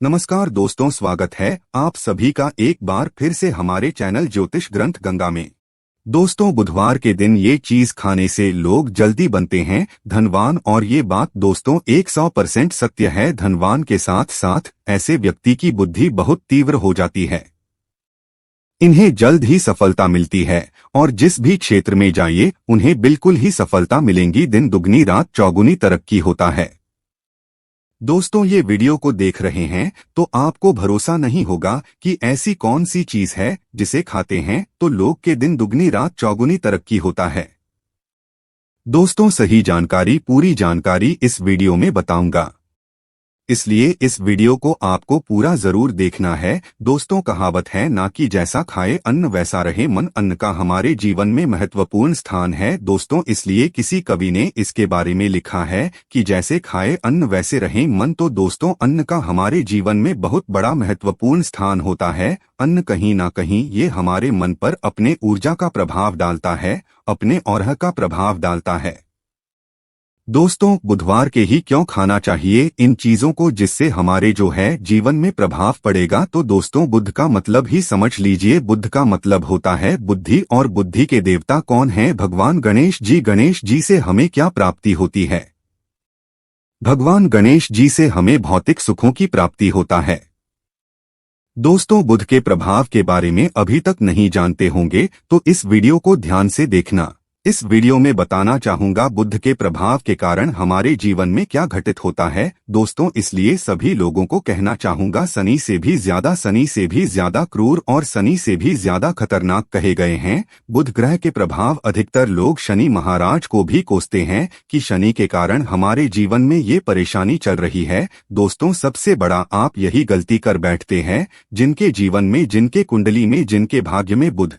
नमस्कार दोस्तों, स्वागत है आप सभी का एक बार फिर से हमारे चैनल ज्योतिष ग्रंथ गंगा में। दोस्तों, बुधवार के दिन ये चीज खाने से लोग जल्दी बनते हैं धनवान, और ये बात दोस्तों 100% सत्य है। धनवान के साथ साथ ऐसे व्यक्ति की बुद्धि बहुत तीव्र हो जाती है, इन्हें जल्द ही सफलता मिलती है और जिस भी क्षेत्र में जाइए उन्हें बिल्कुल ही सफलता मिलेंगी। दिन दुगनी रात चौगुनी तरक्की होता है। दोस्तों, ये वीडियो को देख रहे हैं तो आपको भरोसा नहीं होगा कि ऐसी कौन सी चीज है जिसे खाते हैं तो लोग के दिन दुगनी रात चौगुनी तरक्की होता है। दोस्तों, सही जानकारी, पूरी जानकारी इस वीडियो में बताऊंगा, इसलिए इस वीडियो को आपको पूरा जरूर देखना है। दोस्तों, कहावत है ना कि जैसा खाए अन्न वैसा रहे मन। अन्न का हमारे जीवन में महत्वपूर्ण स्थान है दोस्तों, इसलिए किसी कवि ने इसके बारे में लिखा है कि जैसे खाए अन्न वैसे रहे मन। तो दोस्तों, अन्न का हमारे जीवन में बहुत बड़ा महत्वपूर्ण स्थान होता है। अन्न कहीं ना कहीं ये हमारे मन पर अपने ऊर्जा का प्रभाव डालता है, अपने औरह का प्रभाव डालता है। दोस्तों, बुधवार के ही क्यों खाना चाहिए इन चीजों को जिससे हमारे जो है जीवन में प्रभाव पड़ेगा। तो दोस्तों, बुध का मतलब ही समझ लीजिए। बुध का मतलब होता है बुद्धि, और बुद्धि के देवता कौन है? भगवान गणेश जी। गणेश जी से हमें क्या प्राप्ति होती है? भगवान गणेश जी से हमें भौतिक सुखों की प्राप्ति होता है। दोस्तों, बुध के प्रभाव के बारे में अभी तक नहीं जानते होंगे तो इस वीडियो को ध्यान से देखना। इस वीडियो में बताना चाहूंगा बुध के प्रभाव के कारण हमारे जीवन में क्या घटित होता है। दोस्तों, इसलिए सभी लोगों को कहना चाहूंगा, शनि से भी ज्यादा क्रूर और शनि से भी ज्यादा खतरनाक कहे गए हैं बुध ग्रह के प्रभाव। अधिकतर लोग शनि महाराज को भी कोसते हैं कि शनि के कारण हमारे जीवन में ये परेशानी चल रही है। दोस्तों, सबसे बड़ा आप यही गलती कर बैठते हैं, जिनके जीवन में, जिनके कुंडली में, जिनके भाग्य में बुध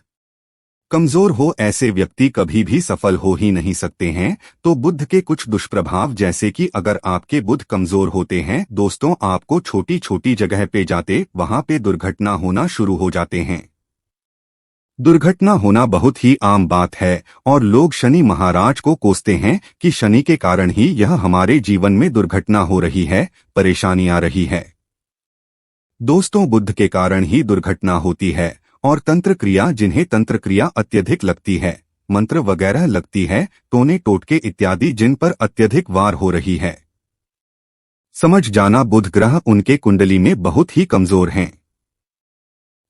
कमजोर हो, ऐसे व्यक्ति कभी भी सफल हो ही नहीं सकते हैं। तो बुध के कुछ दुष्प्रभाव, जैसे कि अगर आपके बुध कमजोर होते हैं दोस्तों, आपको छोटी छोटी जगह पे जाते वहां पे दुर्घटना होना शुरू हो जाते हैं। दुर्घटना होना बहुत ही आम बात है और लोग शनि महाराज को कोसते हैं कि शनि के कारण ही यह हमारे जीवन में दुर्घटना हो रही है, परेशानी आ रही है। दोस्तों, बुध के कारण ही दुर्घटना होती है। और तंत्र क्रिया, जिन्हें तंत्र क्रिया अत्यधिक लगती है, मंत्र वगैरह लगती है, टोने टोटके इत्यादि जिन पर अत्यधिक वार हो रही है, समझ जाना बुध ग्रह उनके कुंडली में बहुत ही कमजोर हैं।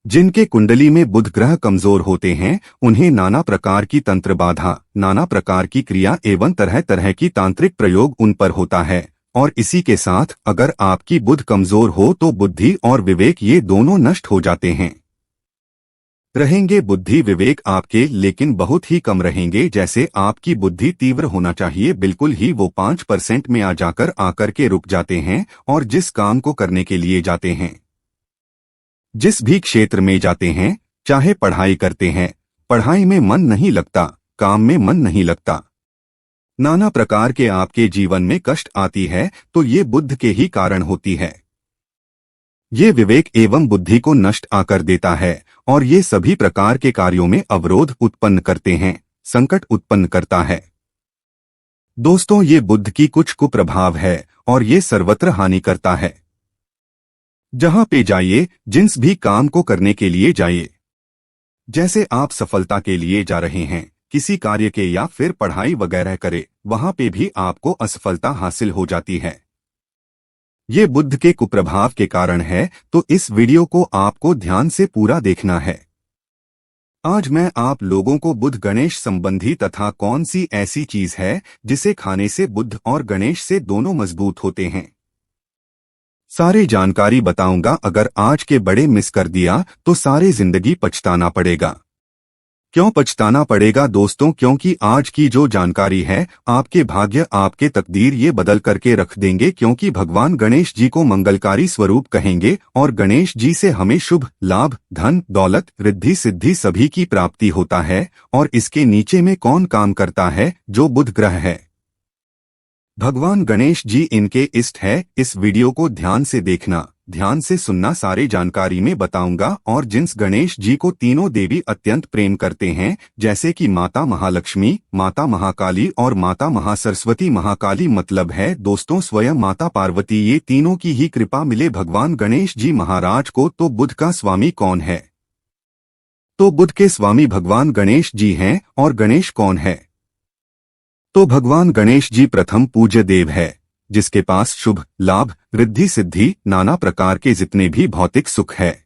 जिनके कुंडली में बुध ग्रह कमजोर होते हैं उन्हें नाना प्रकार की तंत्र बाधा, नाना प्रकार की क्रिया एवं तरह तरह की तांत्रिक प्रयोग उन पर होता है। और इसी के साथ अगर आपकी बुध कमजोर हो तो बुद्धि और विवेक ये दोनों नष्ट हो जाते हैं। रहेंगे बुद्धि विवेक आपके, लेकिन बहुत ही कम रहेंगे। जैसे आपकी बुद्धि तीव्र होना चाहिए, बिल्कुल ही वो 5% में आकर के रुक जाते हैं। और जिस काम को करने के लिए जाते हैं, जिस भी क्षेत्र में जाते हैं, चाहे पढ़ाई करते हैं, पढ़ाई में मन नहीं लगता, काम में मन नहीं लगता, नाना प्रकार के आपके जीवन में कष्ट आती है, तो ये बुध के ही कारण होती है। ये विवेक एवं बुद्धि को नष्ट आकर देता है और ये सभी प्रकार के कार्यों में अवरोध उत्पन्न करते हैं, संकट उत्पन्न करता है। दोस्तों, ये बुध की कुछ कुप्रभाव है और ये सर्वत्र हानि करता है। जहां पे जाइए, जिस भी काम को करने के लिए जाइए, जैसे आप सफलता के लिए जा रहे हैं किसी कार्य के या फिर पढ़ाई वगैरह करे, वहां पे भी आपको असफलता हासिल हो जाती है। ये बुध के कुप्रभाव के कारण है, तो इस वीडियो को आपको ध्यान से पूरा देखना है। आज मैं आप लोगों को बुध गणेश संबंधी तथा कौन सी ऐसी चीज है जिसे खाने से बुध और गणेश से दोनों मजबूत होते हैं, सारी जानकारी बताऊंगा। अगर आज के बड़े मिस कर दिया तो सारी जिंदगी पछताना पड़ेगा। क्यों पछताना पड़ेगा दोस्तों? क्योंकि आज की जो जानकारी है आपके भाग्य, आपके तकदीर ये बदल करके रख देंगे। क्योंकि भगवान गणेश जी को मंगलकारी स्वरूप कहेंगे और गणेश जी से हमें शुभ लाभ, धन दौलत, रिद्धि सिद्धि सभी की प्राप्ति होता है। और इसके नीचे में कौन काम करता है? जो बुध ग्रह है, भगवान गणेश जी इनके इष्ट है। इस वीडियो को ध्यान से देखना, ध्यान से सुनना, सारे जानकारी में बताऊंगा। और जिन गणेश जी को तीनों देवी अत्यंत प्रेम करते हैं, जैसे कि माता महालक्ष्मी, माता महाकाली और माता महासरस्वती। महाकाली मतलब है दोस्तों स्वयं माता पार्वती, ये तीनों की ही कृपा मिले भगवान गणेश जी महाराज को। तो बुध का स्वामी कौन है? तो बुध के स्वामी भगवान गणेश जी हैं। और गणेश कौन है? तो भगवान गणेश जी प्रथम पूज्य देव है, जिसके पास शुभ लाभ रिद्धि सिद्धि नाना प्रकार के जितने भी भौतिक सुख है,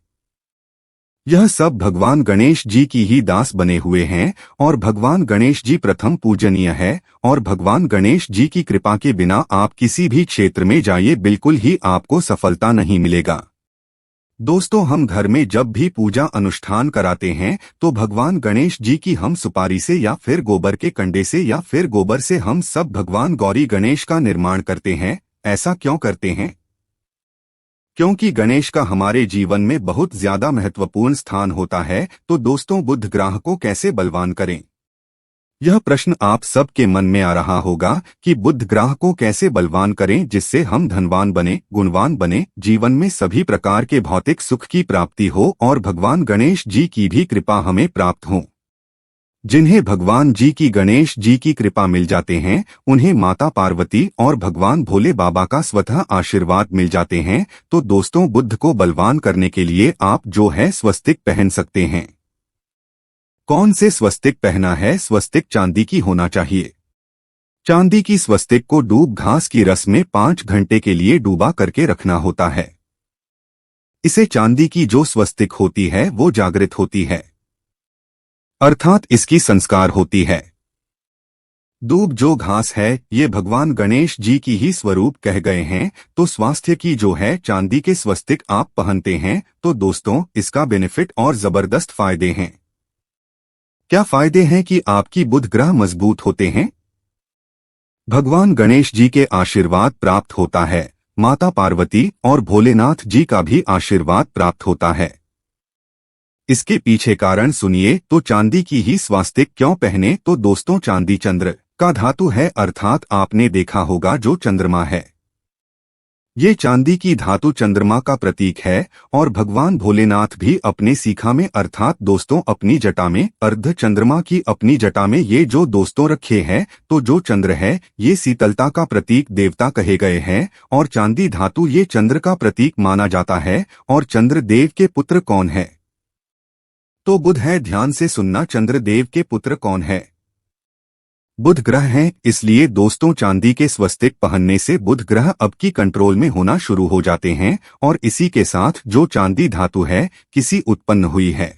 यह सब भगवान गणेश जी की ही दास बने हुए हैं। और भगवान गणेश जी प्रथम पूजनीय है। और भगवान गणेश जी की कृपा के बिना आप किसी भी क्षेत्र में जाइए, बिल्कुल ही आपको सफलता नहीं मिलेगा। दोस्तों, हम घर में जब भी पूजा अनुष्ठान कराते हैं तो भगवान गणेश जी की हम सुपारी से या फिर गोबर के कंडे से या फिर गोबर से हम सब भगवान गौरी गणेश का निर्माण करते हैं। ऐसा क्यों करते हैं? क्योंकि गणेश का हमारे जीवन में बहुत ज्यादा महत्वपूर्ण स्थान होता है। तो दोस्तों, बुध ग्रह को कैसे बलवान करें? यह प्रश्न आप सबके मन में आ रहा होगा कि बुध ग्रह को कैसे बलवान करें जिससे हम धनवान बने, गुणवान बने, जीवन में सभी प्रकार के भौतिक सुख की प्राप्ति हो और भगवान गणेश जी की भी कृपा हमें प्राप्त हो। जिन्हें भगवान जी की गणेश जी की कृपा मिल जाते हैं, उन्हें माता पार्वती और भगवान भोले बाबा का स्वतः आशीर्वाद मिल जाते हैं। तो दोस्तों, बुध को बलवान करने के लिए आप जो है स्वस्तिक पहन सकते हैं। कौन से स्वस्तिक पहना है? स्वस्तिक चांदी की होना चाहिए। चांदी की स्वस्तिक को दूब घास की रस में 5 घंटे के लिए डूबा करके रखना होता है। इसे चांदी की जो स्वस्तिक होती है वो जागृत होती है, अर्थात इसकी संस्कार होती है। दूब जो घास है ये भगवान गणेश जी की ही स्वरूप कह गए हैं। तो स्वास्थ्य की जो है चांदी के स्वस्तिक आप पहनते हैं तो दोस्तों इसका बेनिफिट और जबरदस्त फायदे हैं। क्या फायदे हैं? कि आपकी बुध ग्रह मजबूत होते हैं, भगवान गणेश जी के आशीर्वाद प्राप्त होता है, माता पार्वती और भोलेनाथ जी का भी आशीर्वाद प्राप्त होता है। इसके पीछे कारण सुनिए। तो चांदी की ही स्वास्तिक क्यों पहने? तो दोस्तों, चांदी चंद्र का धातु है, अर्थात आपने देखा होगा जो चंद्रमा है, ये चांदी की धातु चंद्रमा का प्रतीक है। और भगवान भोलेनाथ भी अपने सीखा में अर्थात दोस्तों अपनी जटा में अर्ध चंद्रमा की अपनी जटा में ये जो दोस्तों रखे हैं, तो जो चंद्र है ये शीतलता का प्रतीक देवता कहे गए हैं और चांदी धातु ये चंद्र का प्रतीक माना जाता है। और चंद्र देव के पुत्र कौन है? तो बुध है। ध्यान से सुनना, चंद्र देव के पुत्र कौन है? बुध ग्रह हैं। इसलिए दोस्तों चांदी के स्वस्तिक पहनने से बुध ग्रह अब की कंट्रोल में होना शुरू हो जाते हैं। और इसी के साथ जो चांदी धातु है किसी उत्पन्न हुई है,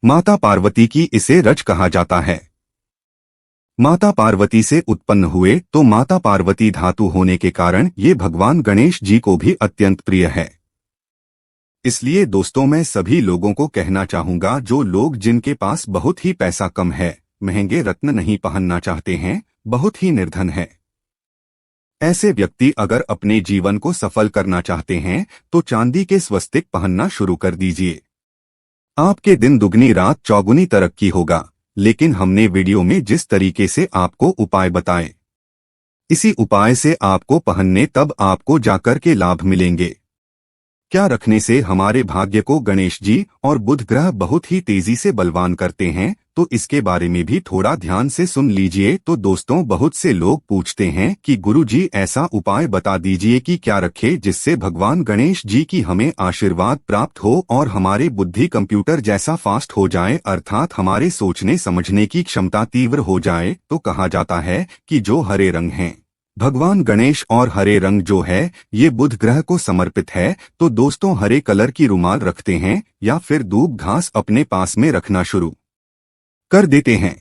माता पार्वती की, इसे रज कहा जाता है। माता पार्वती से उत्पन्न हुए तो माता पार्वती धातु होने के कारण ये भगवान गणेश जी को भी अत्यंत प्रिय है। इसलिए दोस्तों मैं सभी लोगों को कहना चाहूंगा, जो लोग जिनके पास बहुत ही पैसा कम है, महंगे रत्न नहीं पहनना चाहते हैं, बहुत ही निर्धन है, ऐसे व्यक्ति अगर अपने जीवन को सफल करना चाहते हैं तो चांदी के स्वस्तिक पहनना शुरू कर दीजिए। आपके दिन दुगनी रात चौगुनी तरक्की होगा। लेकिन हमने वीडियो में जिस तरीके से आपको उपाय बताए, इसी उपाय से आपको पहनने तब आपको जाकर के लाभ मिलेंगे। क्या रखने से हमारे भाग्य को गणेश जी और बुध ग्रह बहुत ही तेजी से बलवान करते हैं, तो इसके बारे में भी थोड़ा ध्यान से सुन लीजिए। तो दोस्तों बहुत से लोग पूछते हैं कि गुरुजी ऐसा उपाय बता दीजिए कि क्या रखे जिससे भगवान गणेश जी की हमें आशीर्वाद प्राप्त हो और हमारे बुद्धि कंप्यूटर जैसा फास्ट हो जाए, अर्थात हमारे सोचने समझने की क्षमता तीव्र हो जाए। तो कहा जाता है कि जो हरे रंग हैं, भगवान गणेश और हरे रंग जो है ये बुध ग्रह को समर्पित है। तो दोस्तों हरे कलर की रुमाल रखते हैं या फिर दूब घास अपने पास में रखना शुरू कर देते हैं।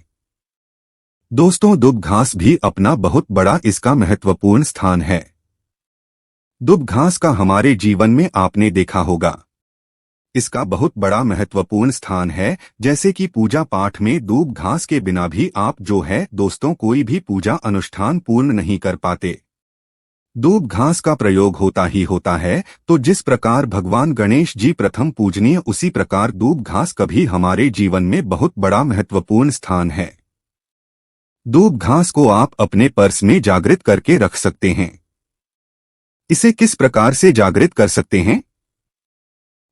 दोस्तों दूब घास भी अपना बहुत बड़ा इसका महत्वपूर्ण स्थान है। दूब घास का हमारे जीवन में आपने देखा होगा, इसका बहुत बड़ा महत्वपूर्ण स्थान है। जैसे कि पूजा पाठ में दूब घास के बिना भी आप जो है दोस्तों कोई भी पूजा अनुष्ठान पूर्ण नहीं कर पाते। दूब घास का प्रयोग होता ही होता है। तो जिस प्रकार भगवान गणेश जी प्रथम पूजनीय, उसी प्रकार दूब घास कभी हमारे जीवन में बहुत बड़ा महत्वपूर्ण स्थान है। दूब घास को आप अपने पर्स में जागृत करके रख सकते हैं। इसे किस प्रकार से जागृत कर सकते हैं?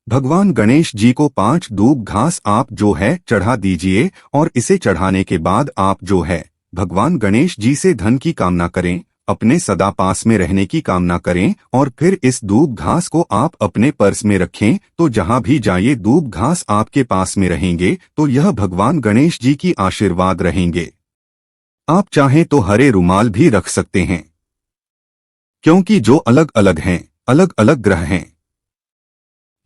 भगवान गणेश जी को 5 दूब घास आप जो है चढ़ा दीजिए और इसे चढ़ाने के बाद आप जो है भगवान गणेश जी से धन की कामना करें, अपने सदा पास में रहने की कामना करें और फिर इस दूब घास को आप अपने पर्स में रखें। तो जहां भी जाइए दूब घास आपके पास में रहेंगे तो यह भगवान गणेश जी की आशीर्वाद रहेंगे। आप चाहें तो हरे रुमाल भी रख सकते हैं, क्योंकि जो अलग अलग हैं, अलग अलग ग्रह हैं,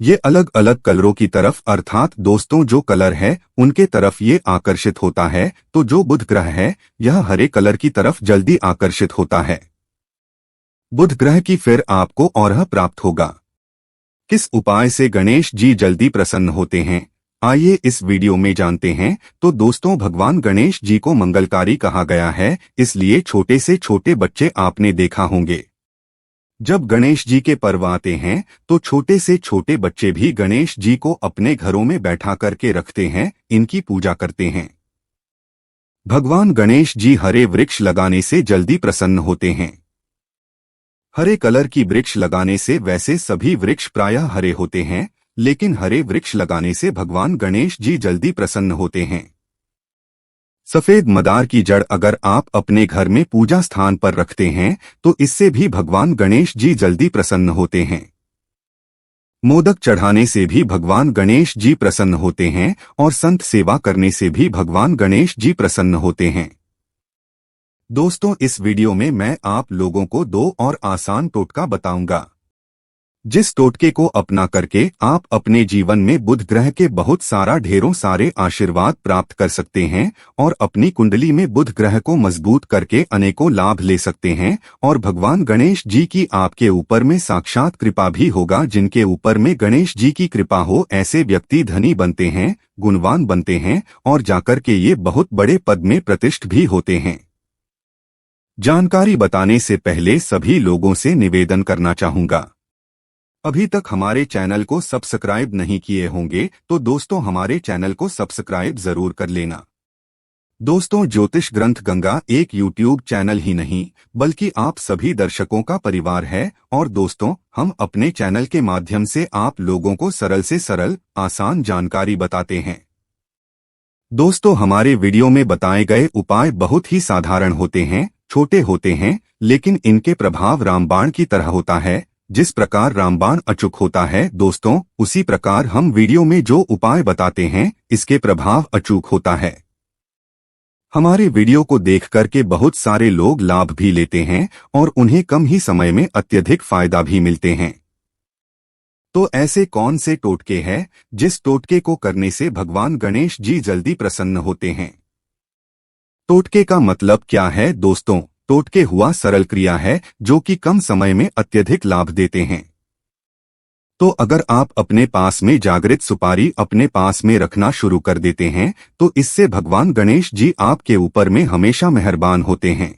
ये अलग अलग कलरों की तरफ अर्थात दोस्तों जो कलर है उनके तरफ ये आकर्षित होता है। तो जो बुध ग्रह है यह हरे कलर की तरफ जल्दी आकर्षित होता है। बुध ग्रह की फिर आपको औरह प्राप्त होगा। किस उपाय से गणेश जी जल्दी प्रसन्न होते हैं, आइए इस वीडियो में जानते हैं। तो दोस्तों भगवान गणेश जी को मंगलकारी कहा गया है, इसलिए छोटे से छोटे बच्चे आपने देखा होंगे। जब गणेश जी के पर्व आते हैं तो छोटे से छोटे बच्चे भी गणेश जी को अपने घरों में बैठा करके रखते हैं, इनकी पूजा करते हैं। भगवान गणेश जी हरे वृक्ष लगाने से जल्दी प्रसन्न होते हैं। हरे कलर की वृक्ष लगाने से वैसे सभी वृक्ष प्रायः हरे होते हैं, लेकिन हरे वृक्ष लगाने से भगवान गणेश जी जल्दी प्रसन्न होते हैं। सफेद मदार की जड़ अगर आप अपने घर में पूजा स्थान पर रखते हैं तो इससे भी भगवान गणेश जी जल्दी प्रसन्न होते हैं। मोदक चढ़ाने से भी भगवान गणेश जी प्रसन्न होते हैं और संत सेवा करने से भी भगवान गणेश जी प्रसन्न होते हैं। दोस्तों इस वीडियो में मैं आप लोगों को 2 और आसान टोटका बताऊंगा, जिस टोटके को अपना करके आप अपने जीवन में बुध ग्रह के बहुत सारा ढेरों सारे आशीर्वाद प्राप्त कर सकते हैं और अपनी कुंडली में बुध ग्रह को मजबूत करके अनेकों लाभ ले सकते हैं। और भगवान गणेश जी की आपके ऊपर में साक्षात कृपा भी होगा। जिनके ऊपर में गणेश जी की कृपा हो ऐसे व्यक्ति धनी बनते हैं, गुणवान बनते हैं और जाकर के ये बहुत बड़े पद में प्रतिष्ठित भी होते हैं। जानकारी बताने से पहले सभी लोगों से निवेदन करना चाहूंगा, अभी तक हमारे चैनल को सब्सक्राइब नहीं किए होंगे तो दोस्तों हमारे चैनल को सब्सक्राइब जरूर कर लेना। दोस्तों ज्योतिष ग्रंथ गंगा एक यूट्यूब चैनल ही नहीं बल्कि आप सभी दर्शकों का परिवार है और दोस्तों हम अपने चैनल के माध्यम से आप लोगों को सरल से सरल आसान जानकारी बताते हैं। दोस्तों हमारे वीडियो में बताए गए उपाय बहुत ही साधारण होते हैं, छोटे होते हैं, लेकिन इनके प्रभाव रामबाण की तरह होता है। जिस प्रकार रामबाण अचूक होता है दोस्तों, उसी प्रकार हम वीडियो में जो उपाय बताते हैं इसके प्रभाव अचूक होता है। हमारे वीडियो को देख करके बहुत सारे लोग लाभ भी लेते हैं और उन्हें कम ही समय में अत्यधिक फायदा भी मिलते हैं। तो ऐसे कौन से टोटके हैं जिस टोटके को करने से भगवान गणेश जी जल्दी प्रसन्न होते हैं? टोटके का मतलब क्या है दोस्तों? टोटके हुआ सरल क्रिया है जो कि कम समय में अत्यधिक लाभ देते हैं। तो अगर आप अपने पास में जागृत सुपारी अपने पास में रखना शुरू कर देते हैं तो इससे भगवान गणेश जी आपके ऊपर में हमेशा मेहरबान होते हैं।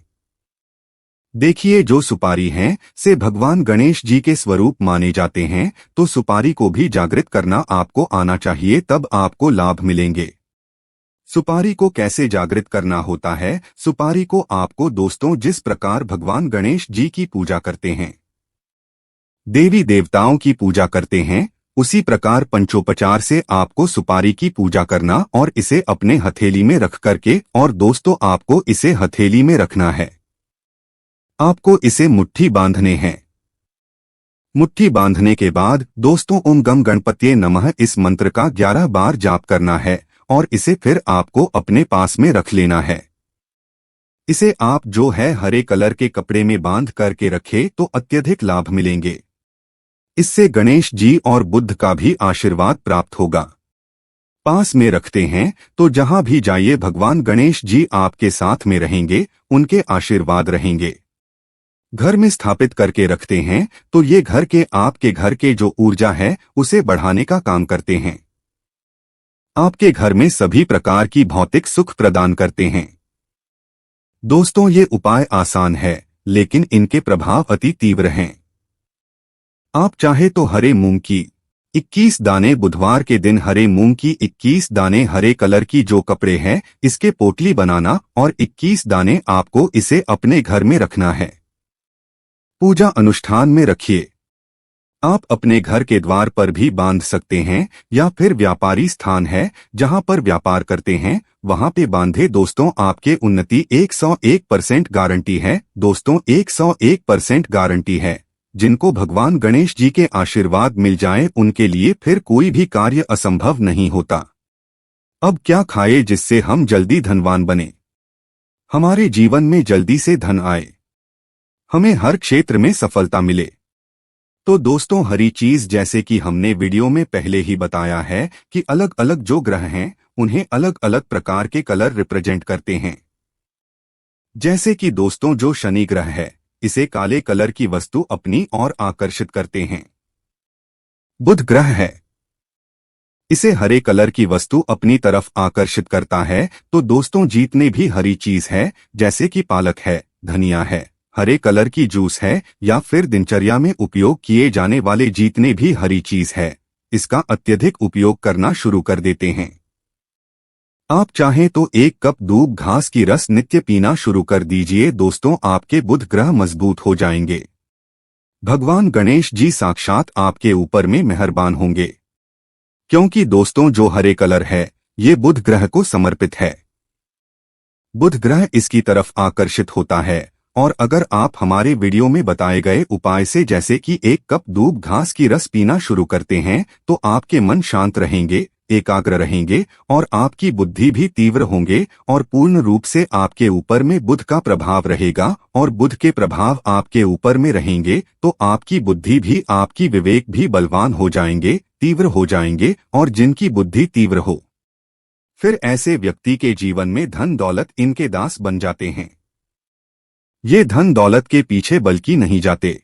देखिए जो सुपारी हैं से भगवान गणेश जी के स्वरूप माने जाते हैं, तो सुपारी को भी जागृत करना आपको आना चाहिए, तब आपको लाभ मिलेंगे। सुपारी को कैसे जागृत करना होता है? सुपारी को आपको दोस्तों जिस प्रकार भगवान गणेश जी की पूजा करते हैं, देवी देवताओं की पूजा करते हैं, उसी प्रकार पंचोपचार से आपको सुपारी की पूजा करना और इसे अपने हथेली में रख करके, और दोस्तों आपको इसे हथेली में रखना है। आपको इसे मुट्ठी बांधने हैं। मुट्ठी बांधने के बाद दोस्तों ओम गम गणपतये नमः इस मंत्र का 11 बार जाप करना है और इसे फिर आपको अपने पास में रख लेना है। इसे आप जो है हरे कलर के कपड़े में बांध करके रखे तो अत्यधिक लाभ मिलेंगे। इससे गणेश जी और बुद्ध का भी आशीर्वाद प्राप्त होगा। पास में रखते हैं तो जहां भी जाइए भगवान गणेश जी आपके साथ में रहेंगे, उनके आशीर्वाद रहेंगे। घर में स्थापित करके रखते हैं तो ये घर के आपके घर के जो ऊर्जा है उसे बढ़ाने का काम करते हैं। आपके घर में सभी प्रकार की भौतिक सुख प्रदान करते हैं। दोस्तों ये उपाय आसान है लेकिन इनके प्रभाव अति तीव्र हैं। आप चाहे तो हरे मूंग की 21 दाने बुधवार के दिन हरे मूंग की 21 दाने हरे कलर की जो कपड़े हैं इसके पोटली बनाना और 21 दाने आपको इसे अपने घर में रखना है। पूजा अनुष्ठान में रखिए। आप अपने घर के द्वार पर भी बांध सकते हैं या फिर व्यापारी स्थान है जहां पर व्यापार करते हैं वहां पे बांधे। दोस्तों, आपके उन्नति 101% गारंटी है। दोस्तों, 101% गारंटी है। जिनको भगवान गणेश जी के आशीर्वाद मिल जाए उनके लिए फिर कोई भी कार्य असंभव नहीं होता। अब क्या खाए जिससे हम जल्दी धनवान बने, हमारे जीवन में जल्दी से धन आए, हमें हर क्षेत्र में सफलता मिले? तो दोस्तों, हरी चीज जैसे कि हमने वीडियो में पहले ही बताया है कि अलग अलग जो ग्रह हैं उन्हें अलग अलग प्रकार के कलर रिप्रेजेंट करते हैं। जैसे कि दोस्तों, जो शनि ग्रह है इसे काले कलर की वस्तु अपनी ओर आकर्षित करते हैं। बुध ग्रह है, इसे हरे कलर की वस्तु अपनी तरफ आकर्षित करता है। तो दोस्तों, जितने भी हरी चीज है जैसे कि पालक है, धनिया है, हरे कलर की जूस है या फिर दिनचर्या में उपयोग किए जाने वाले जितने भी हरी चीज है, इसका अत्यधिक उपयोग करना शुरू कर देते हैं। आप चाहें तो 1 कप दूब घास की रस नित्य पीना शुरू कर दीजिए। दोस्तों, आपके बुध ग्रह मजबूत हो जाएंगे। भगवान गणेश जी साक्षात आपके ऊपर में मेहरबान होंगे, क्योंकि दोस्तों जो हरे कलर है ये बुध ग्रह को समर्पित है। बुध ग्रह इसकी तरफ आकर्षित होता है। और अगर आप हमारे वीडियो में बताए गए उपाय से जैसे कि 1 कप दूब घास की रस पीना शुरू करते हैं तो आपके मन शांत रहेंगे, एकाग्र रहेंगे और आपकी बुद्धि भी तीव्र होंगे और पूर्ण रूप से आपके ऊपर में बुध का प्रभाव रहेगा। और बुध के प्रभाव आपके ऊपर में रहेंगे तो आपकी बुद्धि भी, आपकी विवेक भी बलवान हो जाएंगे, तीव्र हो जाएंगे। और जिनकी बुद्धि तीव्र हो फिर ऐसे व्यक्ति के जीवन में धन दौलत इनके दास बन जाते हैं। ये धन दौलत के पीछे बल्कि नहीं जाते,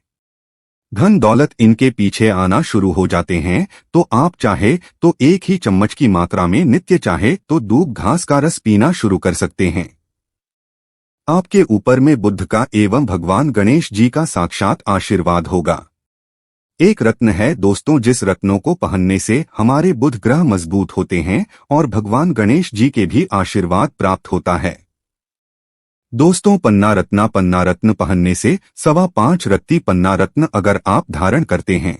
धन दौलत इनके पीछे आना शुरू हो जाते हैं। तो आप चाहे तो 1 ही चम्मच की मात्रा में नित्य चाहे तो दूब घास का रस पीना शुरू कर सकते हैं। आपके ऊपर में बुध का एवं भगवान गणेश जी का साक्षात आशीर्वाद होगा। एक रत्न है दोस्तों, जिस रत्नों को पहनने से हमारे बुध ग्रह मजबूत होते हैं और भगवान गणेश जी के भी आशीर्वाद प्राप्त होता है। दोस्तों, पन्ना रत्न पहनने से 5.25 रत्ती पन्ना रत्न अगर आप धारण करते हैं,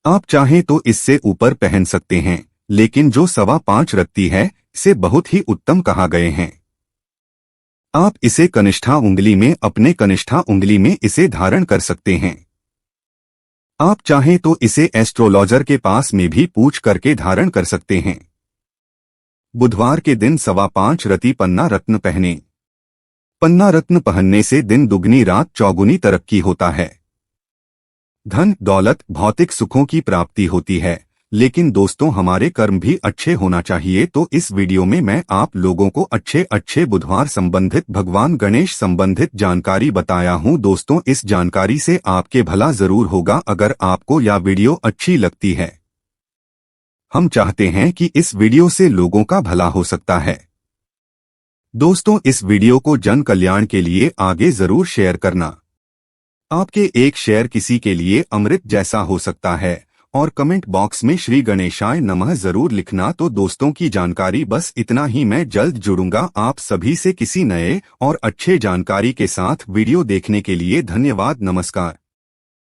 आप चाहें तो इससे ऊपर पहन सकते हैं, लेकिन जो 5.25 रत्ती है इसे बहुत ही उत्तम कहा गए हैं। आप इसे कनिष्ठा उंगली में, अपने कनिष्ठा उंगली में इसे धारण कर सकते हैं। आप चाहें तो इसे एस्ट्रोलॉजर के पास में भी पूछ करके धारण कर सकते हैं। बुधवार के दिन 5.25 रत्ती पन्ना रत्न पहने। पन्ना रत्न पहनने से दिन दुगनी रात चौगुनी तरक्की होता है। धन दौलत भौतिक सुखों की प्राप्ति होती है, लेकिन दोस्तों हमारे कर्म भी अच्छे होना चाहिए। तो इस वीडियो में मैं आप लोगों को अच्छे बुधवार संबंधित, भगवान गणेश संबंधित जानकारी बताया हूं। दोस्तों, इस जानकारी से आपके भला जरूर होगा अगर आपको यह वीडियो अच्छी लगती है। हम चाहते हैं कि इस वीडियो से लोगों का भला हो सकता है। दोस्तों, इस वीडियो को जन कल्याण के लिए आगे जरूर शेयर करना। आपके एक शेयर किसी के लिए अमृत जैसा हो सकता है। और कमेंट बॉक्स में श्री गणेशाय नमः जरूर लिखना। तो दोस्तों की जानकारी बस इतना ही। मैं जल्द जुड़ूंगा आप सभी से किसी नए और अच्छे जानकारी के साथ। वीडियो देखने के लिए धन्यवाद। नमस्कार।